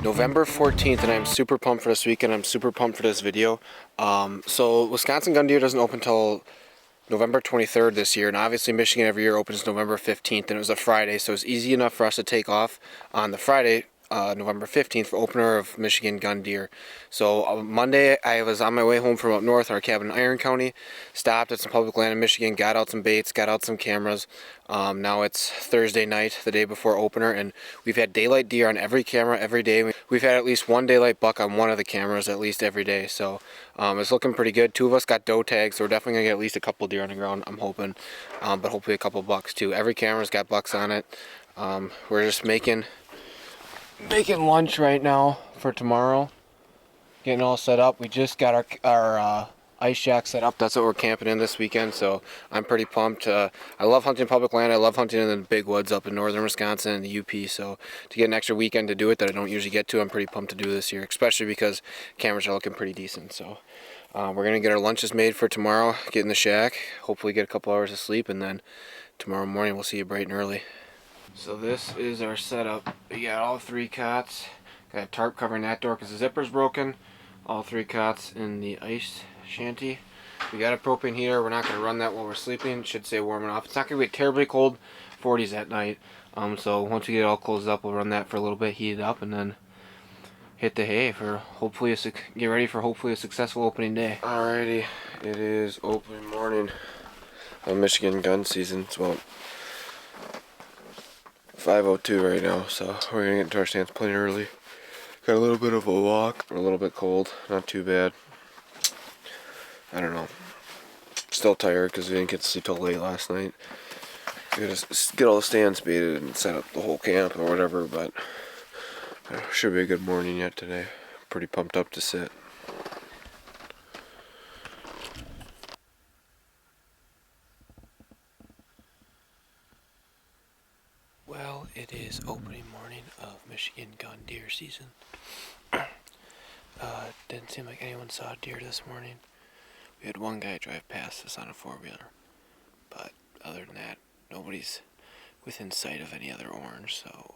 November 14th, and I'm super pumped for this weekend. I'm super pumped for this video. So Wisconsin gun deer doesn't open until November 23rd this year, and obviously Michigan every year opens November 15th, and it was a Friday, so it's easy enough for us to take off on the Friday, November 15th, for opener of Michigan gun deer. So Monday, I was on my way home from up north, our cabin in Iron County, stopped at some public land in Michigan, got out some baits, got out some cameras. Now it's Thursday night, the day before opener, and we've had daylight deer on every camera every day. We've had at least one daylight buck on one of the cameras at least every day, so it's looking pretty good. Two of us got doe tags, so we're definitely going to get at least a couple deer on the ground, I'm hoping, but hopefully a couple bucks too. Every camera's got bucks on it. We're just making lunch right now for tomorrow, getting all set up. We just got our ice shack set up. That's what we're camping in this weekend, so I'm pretty pumped. I love hunting public land. I love hunting in the big woods up in northern Wisconsin and the UP, so to get an extra weekend to do it that I don't usually get to, I'm pretty pumped to do this year, especially because cameras are looking pretty decent. So we're gonna get our lunches made for tomorrow, get in the shack, hopefully get a couple hours of sleep, and then tomorrow morning we'll see you bright and early. So this is our setup. We got all three cots. Got a tarp covering that door because the zipper's broken. All three cots in the ice shanty. We got a propane heater. We're not going to run that while we're sleeping. It should stay warm enough. It's not going to be terribly cold, 40s at night. So once we get it all closed up, we'll run that for a little bit, heat it up, and then hit the hay for hopefully get ready for hopefully a successful opening day. Alrighty, it is opening morning of Michigan gun season. It's about 5:02 right now, so we're gonna get into our stands plenty early. Got a little bit of a walk. We're a little bit cold, not too bad. I don't know. Still tired because we didn't get to sleep till late last night. We gotta get all the stands baited and set up the whole camp or whatever, but should be a good morning yet today. Pretty pumped up to sit. Well, it is opening morning of Michigan gun deer season. Didn't seem like anyone saw a deer this morning. We had one guy drive past us on a four-wheeler, but other than that, nobody's within sight of any other orange, so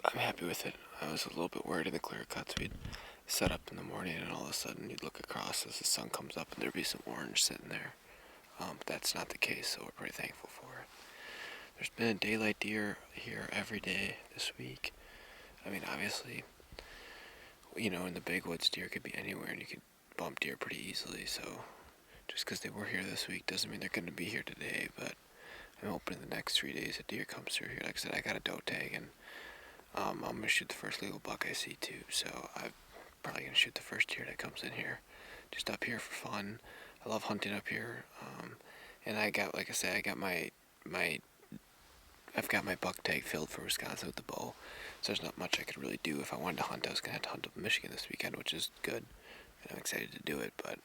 I'm happy with it. I was a little bit worried in the clear cuts. We'd set up in the morning and all of a sudden you'd look across as the sun comes up and there'd be some orange sitting there. But that's not the case, so we're pretty thankful for it. There's been a daylight deer here every day this week. I mean, obviously, you know, in the big woods, deer could be anywhere and you could bump deer pretty easily, so just because they were here this week doesn't mean they're going to be here today, but I'm hoping in the next 3 days a deer comes through here. Like I said, I got a doe tag, and I'm going to shoot the first legal buck I see too, so I'm probably going to shoot the first deer that comes in here, just up here for fun. I love hunting up here, and I got, like I said, I've got my buck tag filled for Wisconsin with the bow, so there's not much I could really do. If I wanted to hunt, I was going to have to hunt up in Michigan this weekend, which is good, and I'm excited to do it, but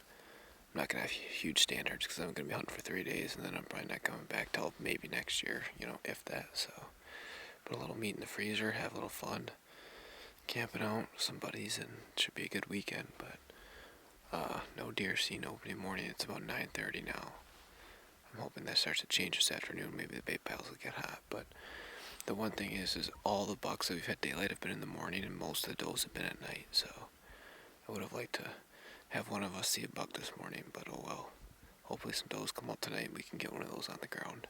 I'm not going to have huge standards because I'm going to be hunting for 3 days, and then I'm probably not coming back till maybe next year, you know, if that. So put a little meat in the freezer, have a little fun, camping out with some buddies, and it should be a good weekend, but no deer seen opening morning. It's about 9:30 now. I'm hoping that starts to change this afternoon. Maybe the bait piles will get hot, but the one thing is all the bucks that we've had daylight have been in the morning, and most of the does have been at night, so I would have liked to have one of us see a buck this morning, but oh well. Hopefully some does come up tonight and we can get one of those on the ground.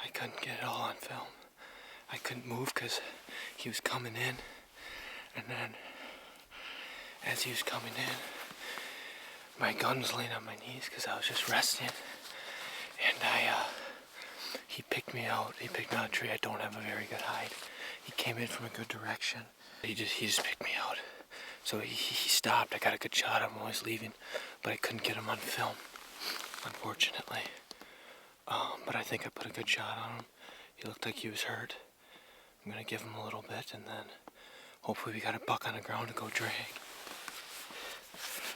I couldn't get it all on film. I couldn't move because he was coming in, and then as he was coming in, my gun was laying on my knees because I was just resting, and he picked me out. He picked me out of a tree. I don't have a very good hide. He came in from a good direction. He just picked me out. So he stopped. I got a good shot. I'm always leaving, but I couldn't get him on film, unfortunately. But I think I put a good shot on him. He looked like he was hurt. I'm gonna give him a little bit, and then hopefully we got a buck on the ground to go drag.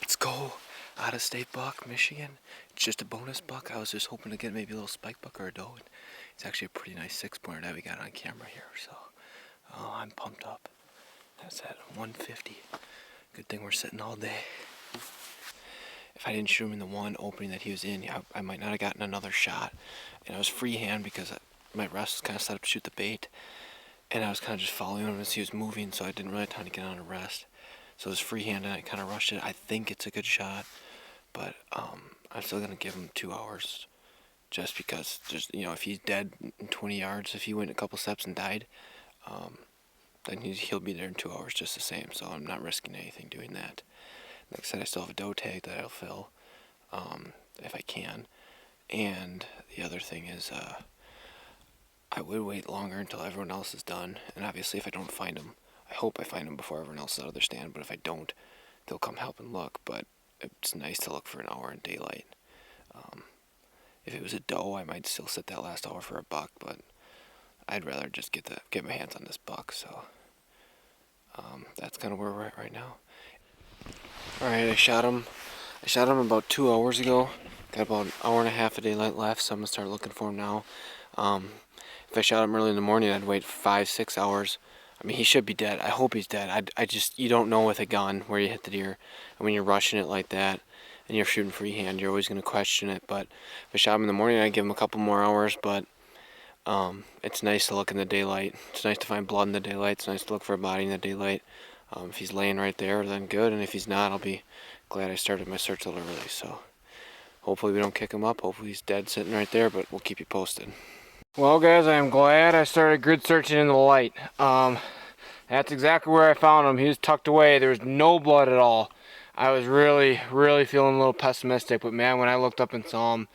Let's go. Out of state buck, Michigan. It's just a bonus buck. I was just hoping to get maybe a little spike buck or a doe. It's actually a pretty nice 6-pointer that we got on camera here, so I'm pumped up. That's at 150. Good thing we're sitting all day. If I didn't shoot him in the one opening that he was in, I might not have gotten another shot. And I was freehand because my rest was kind of set up to shoot the bait. And I was kind of just following him as he was moving, so I didn't really have time to get on a rest. So it was freehand and I kind of rushed it. I think it's a good shot, but I'm still going to give him 2 hours. Just because, if he's dead in 20 yards, if he went a couple steps and died, then he'll be there in 2 hours just the same. So I'm not risking anything doing that. Like I said, I still have a doe tag that I'll fill if I can. And the other thing is I would wait longer until everyone else is done. And obviously if I don't find them, I hope I find them before everyone else is out of their stand. But if I don't, they'll come help and look. But it's nice to look for an hour in daylight. If it was a doe, I might still sit that last hour for a buck. But I'd rather just get my hands on this buck. So that's kind of where we're at right now. Alright, I shot him about 2 hours ago. Got about an hour and a half of daylight left, so I'm going to start looking for him now. If I shot him early in the morning, I'd wait 5-6 hours. I mean, he should be dead. I hope he's dead. You don't know with a gun where you hit the deer. And when you're rushing it like that, and you're shooting freehand, you're always going to question it. But if I shot him in the morning, I'd give him a couple more hours. But it's nice to look in the daylight. It's nice to find blood in the daylight. It's nice to look for a body in the daylight. If he's laying right there, then good. And if he's not, I'll be glad I started my search a little early. So hopefully we don't kick him up. Hopefully he's dead sitting right there, but we'll keep you posted. Well, guys, I am glad I started grid searching in the light. That's exactly where I found him. He was tucked away. There was no blood at all. I was really, really feeling a little pessimistic, but man, when I looked up and saw him,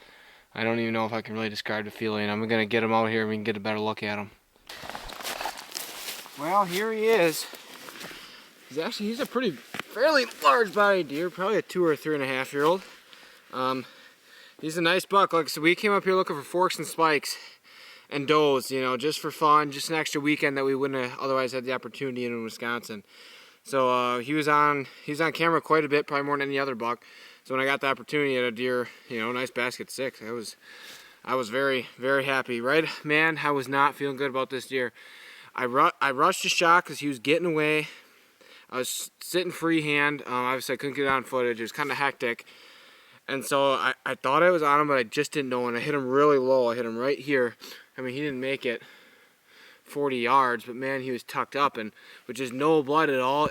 I don't even know if I can really describe the feeling. I'm going to get him out here and we can get a better look at him. Well, here he is. He's a fairly large bodied deer, probably a 2 or 3.5 year old. He's a nice buck. Like I said, we came up here looking for forks and spikes and does, just for fun, just an extra weekend that we wouldn't have otherwise had the opportunity in Wisconsin. So he was on camera quite a bit, probably more than any other buck. So when I got the opportunity at a deer, nice basket 6, I was very, very happy. Right, man, I was not feeling good about this deer. I rushed the shot because he was getting away. I was sitting freehand. Obviously, I couldn't get it on footage. It was kind of hectic. And so I thought I was on him, but I just didn't know. And I hit him really low. I hit him right here. I mean, he didn't make it 40 yards, but man, he was tucked up. And with just no blood at all,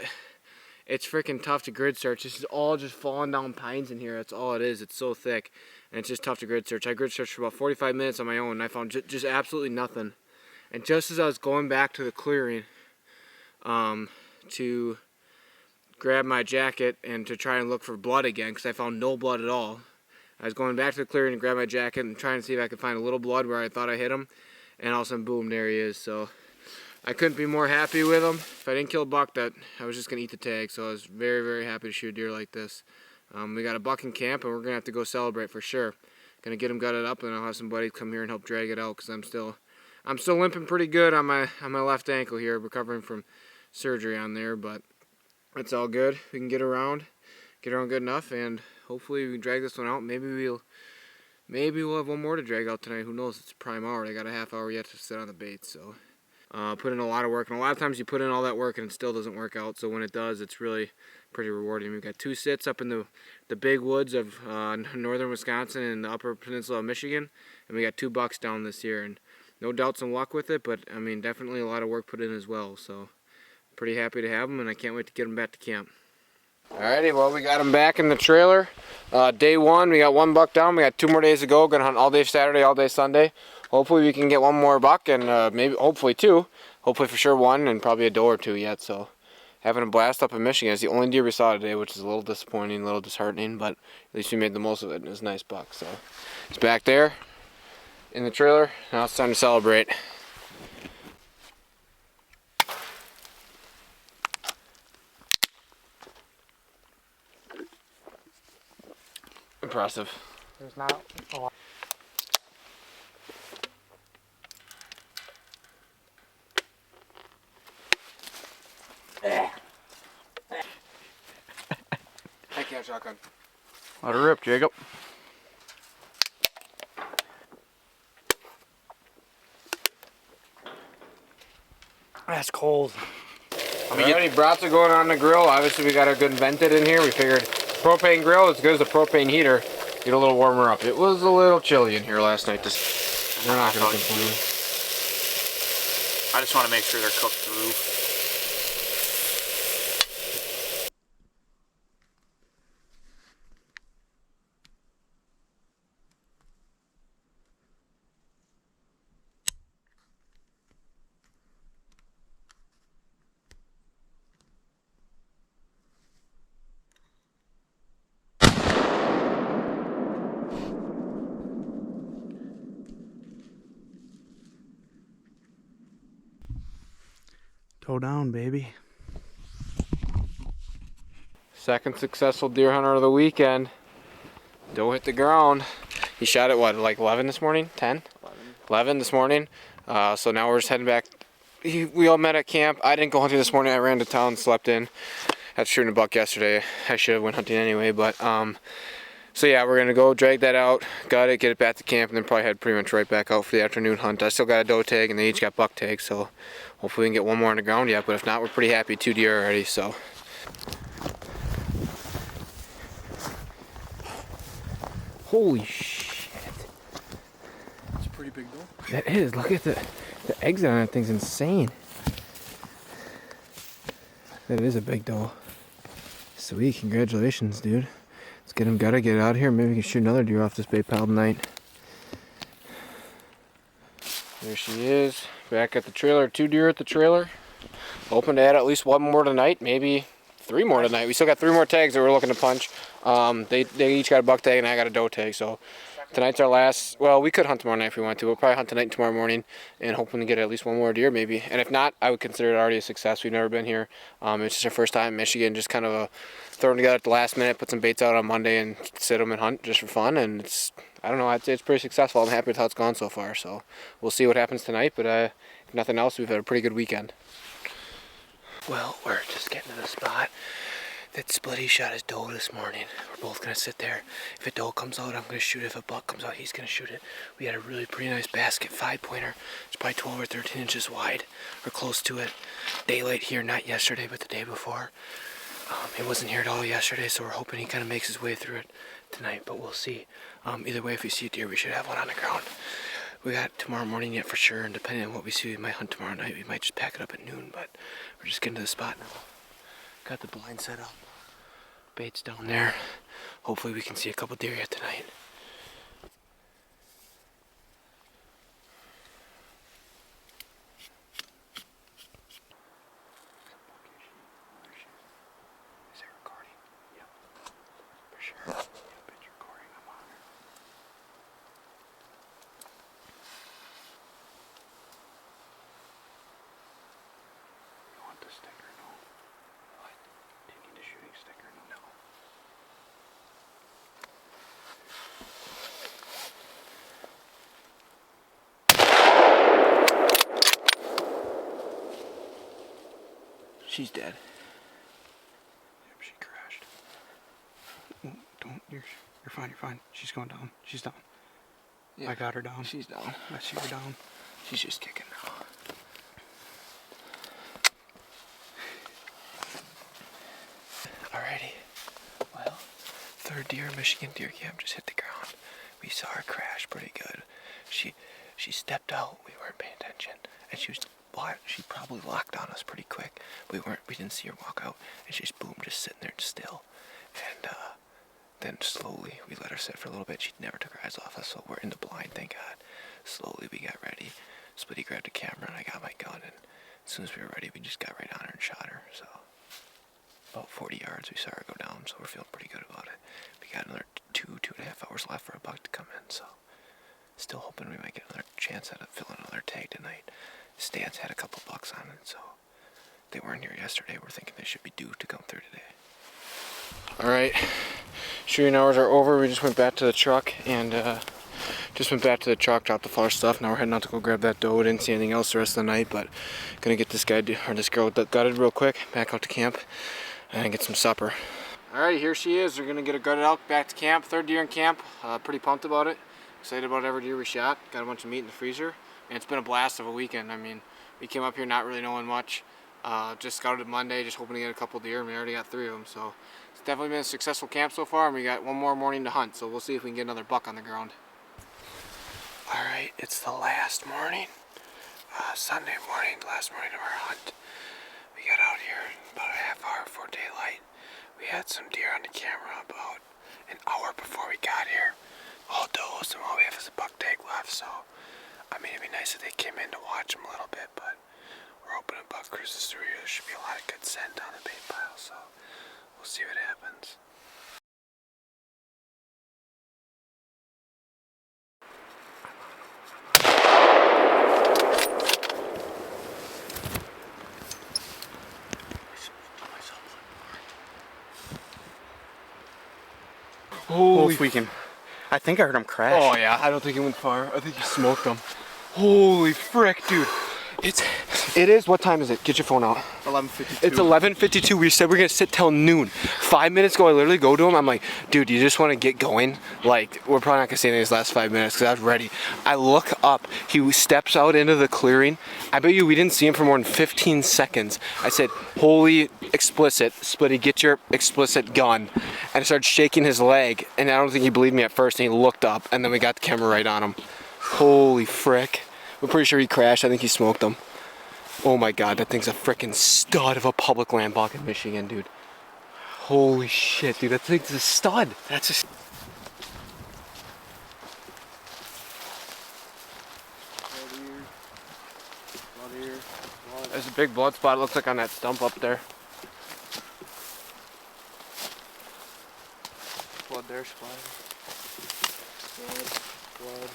it's freaking tough to grid search. This is all just falling down pines in here. That's all it is. It's so thick. And it's just tough to grid search. I grid searched for about 45 minutes on my own, and I found just absolutely nothing. And just as I was going back to the clearing to grab my jacket and to try and look for blood again, because I found no blood at all. I was going back to the clearing to grab my jacket and trying to see if I could find a little blood where I thought I hit him, and all of a sudden, boom, there he is. So I couldn't be more happy with him. If I didn't kill a buck, that I was just going to eat the tag, so I was very, very happy to shoot a deer like this. We got a buck in camp, and we're going to have to go celebrate for sure. Going to get him gutted up, and I'll have somebody come here and help drag it out, because I'm still limping pretty good on my left ankle here, recovering from surgery on there, but it's all good. We can get around good enough, and hopefully we can drag this one out. Maybe we'll have one more to drag out tonight. Who knows? It's prime hour. I got a half hour yet to sit on the bait, so put in a lot of work. And a lot of times you put in all that work and it still doesn't work out. So when it does, it's really pretty rewarding. We've got 2 sits up in the big woods of northern Wisconsin and the upper peninsula of Michigan, and we got 2 bucks down this year. And no doubt some luck with it, but I mean definitely a lot of work put in as well. So pretty happy to have them, and I can't wait to get them back to camp. Alrighty, well, we got them back in the trailer. Day 1, we got 1 buck down. We got 2 more days to go. Gonna hunt all day Saturday, all day Sunday. Hopefully we can get 1 more buck, and hopefully 2. Hopefully for sure 1, and probably a doe or 2 yet. So having a blast up in Michigan. It's the only deer we saw today, which is a little disappointing, a little disheartening, but at least we made the most of it, and it was a nice buck. So it's back there in the trailer. Now it's time to celebrate. Impressive. There's not a lot. I can't shotgun. Let her rip, Jacob. That's cold. Alrighty, brats are going on the grill. Obviously, we got a good vented in here. We figured propane grill is as good as a propane heater. Get a little warmer up. It was a little chilly in here last night. We're not going to complain. I just want to make sure they're cooked through. Go down, baby. Second successful deer hunter of the weekend. Doe hit the ground. He shot at what, like 11 this morning? 10? 11 this morning. So now we're just heading back. We all met at camp. I didn't go hunting this morning. I ran to town, slept in. Had shooting a buck yesterday. I should have went hunting anyway, but so yeah, we're gonna go drag that out, gut it, get it back to camp, and then probably head pretty much right back out for the afternoon hunt. I still got a doe tag, and they each got buck tags, so hopefully we can get one more on the ground yet. But if not, we're pretty happy. 2 deer already. So. Holy shit! It's a pretty big doe. That is. Look at the exit on that thing's insane. That is a big doe. Sweet, congratulations, dude. Let's get him gutted, get it out of here. Maybe we can shoot another deer off this bay pile tonight. There she is, back at the trailer. 2 deer at the trailer. Hoping to add at least 1 more tonight, maybe 3 more tonight. We still got 3 more tags that we're looking to punch. They each got a buck tag and I got a doe tag, so tonight's our last. Well, we could hunt tomorrow night if we want to. We'll probably hunt tonight and tomorrow morning and hoping to get at least 1 more deer maybe. And if not, I would consider it already a success. We've never been here. It's just our first time in Michigan, just kind of throw them together at the last minute, put some baits out on Monday and sit them and hunt just for fun. And it's, I don't know, I'd say it's pretty successful. I'm happy with how it's gone so far. So we'll see what happens tonight, but if nothing else, we've had a pretty good weekend. Well, we're just getting to the spot that Splitty shot his doe this morning. We're both gonna sit there. If a doe comes out, I'm gonna shoot it. If a buck comes out, he's gonna shoot it. We had a really pretty nice basket 5-pointer. It's probably 12 or 13 inches wide, or close to it. Daylight here, not yesterday, but the day before. He wasn't here at all yesterday, so we're hoping he kind of makes his way through it tonight, but we'll see. Either way, if we see a deer, we should have one on the ground. We got tomorrow morning yet for sure, and depending on what we see, we might hunt tomorrow night. We might just pack it up at noon, but we're just getting to the spot now. Got the blind set up. Bait's down there. Hopefully we can see a couple deer yet tonight. Is it recording? Yep. For sure. Yep, it's recording. I'm on her. You want the sticker? No. What? Do you need a shooting sticker? No. She's dead. Yep, she crashed. Don't, you're fine, you're fine. She's going down. She's down. Yeah, I got her down. she's down. I see her down. She's just kicking now. Alrighty. Well, 3rd deer, Michigan deer camp just hit the ground. We saw her crash pretty good. She stepped out. We weren't paying attention, and she probably locked on us pretty quick. We didn't see her walk out, and she's just sitting there still. And then slowly we let her sit for a little bit. She never took her eyes off us, so we're in the blind, thank God. Slowly we got ready. Splitty grabbed a camera and I got my gun, and as soon as we were ready, we just got right on her and shot her. So about 40 yards we saw her go down, so we're feeling pretty good about it. We got another 2.5 hours left for a buck to come in, so still hoping we might get another chance at filling another tag tonight. Stan's had a couple bucks on it, so they weren't here yesterday. We're thinking they should be due to come through today. Alright, shooting hours are over. We just went back to the truck and Just went back to the truck, dropped the flower stuff. Now we're heading out to go grab that doe. Didn't see anything else the rest of the night, but gonna get this guy or this girl gutted real quick. Back out to camp and get some supper. All right, here she is. We're gonna get her gutted out. Back to camp. Third deer in camp. Pretty pumped about it. Excited about every deer we shot. Got a bunch of meat in the freezer, and it's been a blast of a weekend. I mean, we came up here not really knowing much. Just scouted Monday, just hoping to get a couple deer, and we already got 3 of them. So it's definitely been a successful camp so far, and we got one more morning to hunt. So we'll see if we can get another buck on the ground. All right, it's the last morning, Sunday morning, last morning of our hunt. We got out here about a half hour before daylight. We had some deer on the camera about an hour before we got here. All does, and all we have is a buck tag left. So, I mean, it'd be nice if they came in to watch them a little bit, but we're hoping a buck cruises through here. There should be a lot of good scent on the bait pile, so we'll see what happens. Holy freaking! I think I heard him crash. Oh yeah, I don't think he went far. I think he smoked them. Holy frick, dude! It is. What time is it? Get your phone out. 11:52. It's 11:52. We said we're gonna sit till noon. 5 minutes ago, I literally go to him. I'm like, dude, you just want to get going? Like, we're probably not gonna see any of these last 5 minutes because I was ready. I look up. He steps out into the clearing. I bet you we didn't see him for more than 15 seconds. I said, holy explicit, Splitty, get your explicit gun. And I started shaking his leg. And I don't think he believed me at first. And he looked up. And then we got the camera right on him. Holy frick. We're pretty sure he crashed. I think he smoked them. Oh my god, that thing's a freaking stud of a public land buck in Michigan, dude. Holy shit, dude, that thing's a stud. That's a. There's a big blood spot, it looks like on that stump up there. Blood there, splat. Blood.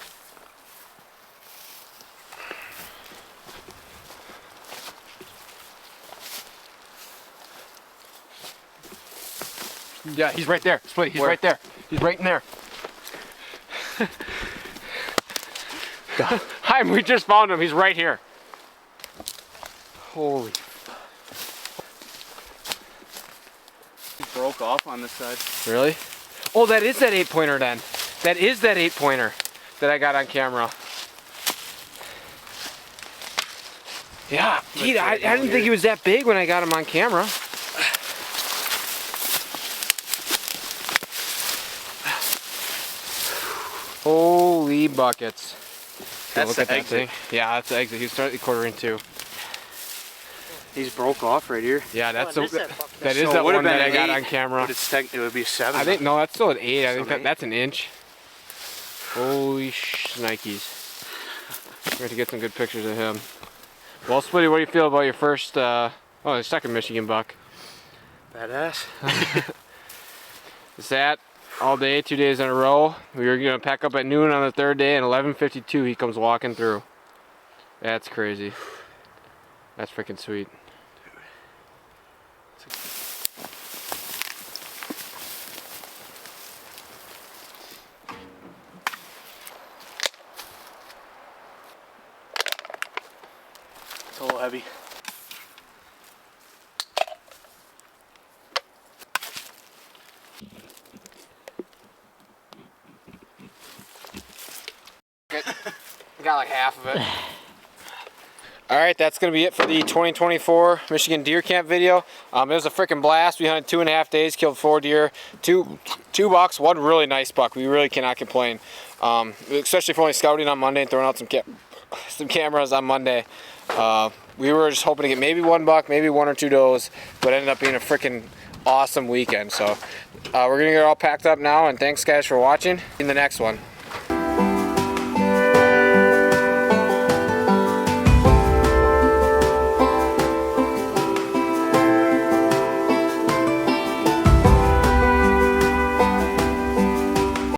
Yeah, he's right there. Splitty, he's right there. He's right in there. Hi, we just found him. He's right here. Holy. He broke off on this side. Really? Oh, that is that 8-pointer then. That is that 8-pointer that I got on camera. Yeah, gee, I didn't think he was that big when I got him on camera. Holy buckets. That's look the at that exit. thing. Yeah, that's the exit. He started quartering too. He's broke off right here. Yeah, that's Oh, that is So it that would've one that been I an got 8, on camera. It would be 7. I think no, that's still an 8. I think Still an that's an inch. Holy shnikes. We're going to get some good pictures of him. Well, Splitty, what do you feel about your first, the second Michigan buck? Badass. It's that all day, 2 days in a row. We were going to pack up at noon on the third day, and 11:52 he comes walking through. That's crazy. That's freaking sweet. It's a little heavy. Got like half of it. Alright, that's going to be it for the 2024 Michigan Deer Camp video. It was a freaking blast. We hunted 2.5 days, killed 4 deer, two bucks, one really nice buck. We really cannot complain. Especially for only scouting on Monday and throwing out some cameras on Monday. We were just hoping to get maybe 1 buck, maybe 1 or 2 does, but it ended up being a freaking awesome weekend. So we're going to get it all packed up now, and thanks guys for watching. In the next one.